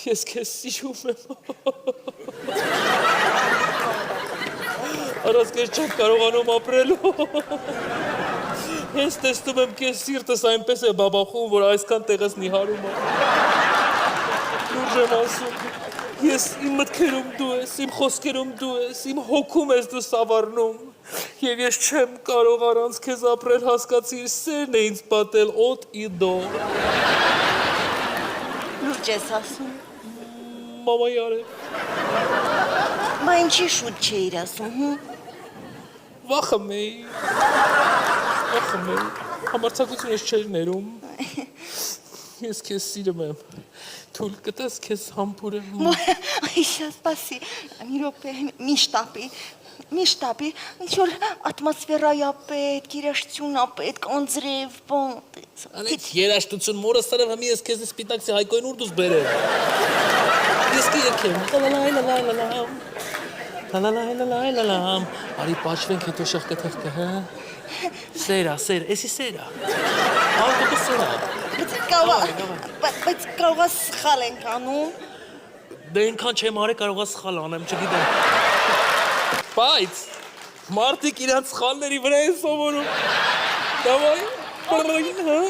Ես քեզ սիրում եմ։ Առանց քեզ չեմ կարողանում ապրելու։ Ես տեսնում եմ քեզ սիրտս այնպես է բաբախում, որ այսքան տեղս նիհարում է։ Լուրջ եմ ասում։ Ես իմ մտքերում դու ես, իմ խոսքերում դու ես, իմ հոգում ես դու սավառնում։ Եվ ես չեմ կարող առանց քեզ ապրել, հասկացիր, սերն է ինձ պատել օդ ի դո։ Լուրջ ես ասում։ Մամայի արև։ Բա ինչի շուտ չէիր ասում, հմ։ Վախում էի։ Համարձակությունս չէր ներում։ Ես քեզ սիրում եմ։ Թույլ կտես քեզ համբուրեմ։ Այ սպասի, մի րոպե, մի շտապի, ինչ-որ ատմոսֆերայա պետք, երաշտություն պետք, անձրև, բան։ Անեք երաշտություն մորս սարև հմի ես քեզ սպիտակցի հայկոյն ուր դուս բերել։ Ես կի եկեմ։ Լալալայլալայլալամ։ Արի պաչվենք հետո շղկթղկը, հա։ Սերա, էսի սերա։ Աղտոկը սերա։ Բայց կարողա սխալ ենք անում։ Դե ինքան չեմ արի կարողա սխալ անեմ, չգիտեմ։ Բայց մարդիկ իրանց սխալների վրա են սովորում։ Դավայ, հա։